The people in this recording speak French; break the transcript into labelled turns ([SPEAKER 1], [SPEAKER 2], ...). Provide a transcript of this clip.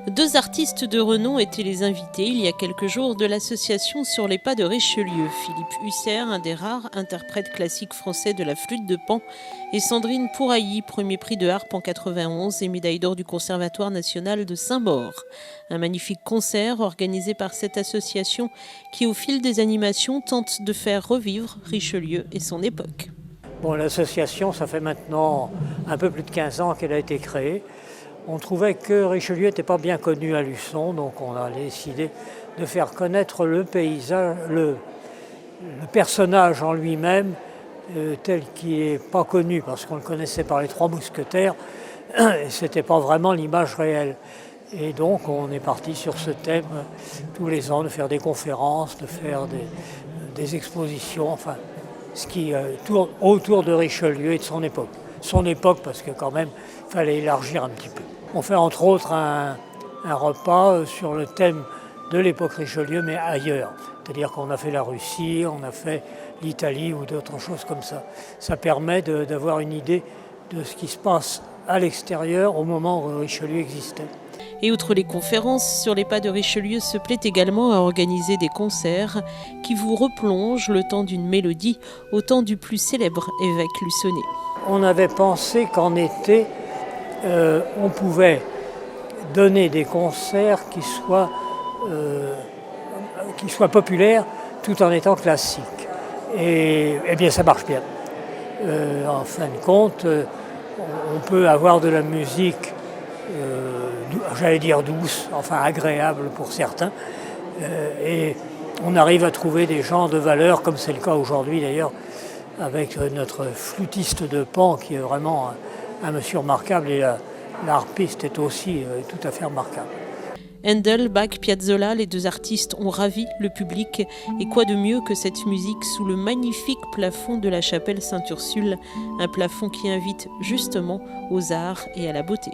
[SPEAKER 1] Deux artistes de renom étaient les invités il y a quelques jours de l'association Sur les pas de Richelieu. Philippe Husser, un des rares interprètes classiques français de la flûte de Pan, et Sandrine Pourailly, premier prix de harpe en 91 et médaille d'or du Conservatoire national de Saint-Maur. Un magnifique concert organisé par cette association qui, au fil des animations, tente de faire revivre Richelieu et son époque.
[SPEAKER 2] Bon, l'association, ça fait maintenant un peu plus de 15 ans qu'elle a été créée. On trouvait que Richelieu n'était pas bien connu à Luçon, donc on a décidé de faire connaître le paysage, le personnage en lui-même, tel qu'il n'est pas connu, parce qu'on le connaissait par les Trois Mousquetaires, et ce n'était pas vraiment l'image réelle. Et donc on est parti sur ce thème tous les ans, de faire des conférences, de faire des expositions, enfin, ce qui tourne autour de Richelieu et de son époque. Son époque, parce que quand même, il fallait élargir un petit peu. On fait entre autres un repas sur le thème de l'époque Richelieu, mais ailleurs. C'est-à-dire qu'on a fait la Russie, on a fait l'Italie ou d'autres choses comme ça. Ça permet d'avoir une idée de ce qui se passe à l'extérieur au moment où Richelieu existait.
[SPEAKER 1] Et outre les conférences, Sur les pas de Richelieu se plaît également à organiser des concerts qui vous replongent le temps d'une mélodie au temps du plus célèbre évêque luçonnais.
[SPEAKER 2] On avait pensé qu'en été, on pouvait donner des concerts qui soient populaires tout en étant classiques. Et bien ça marche bien. En fin de compte, on peut avoir de la musique, j'allais dire douce, enfin agréable pour certains. Et on arrive à trouver des gens de valeur, comme c'est le cas aujourd'hui d'ailleurs, avec notre flûtiste de Pan qui est vraiment un monsieur remarquable, et l'harpiste est aussi tout à fait remarquable.
[SPEAKER 1] Handel, Bach, Piazzolla, les deux artistes ont ravi le public. Et quoi de mieux que cette musique sous le magnifique plafond de la chapelle Sainte-Ursule, un plafond qui invite justement aux arts et à la beauté.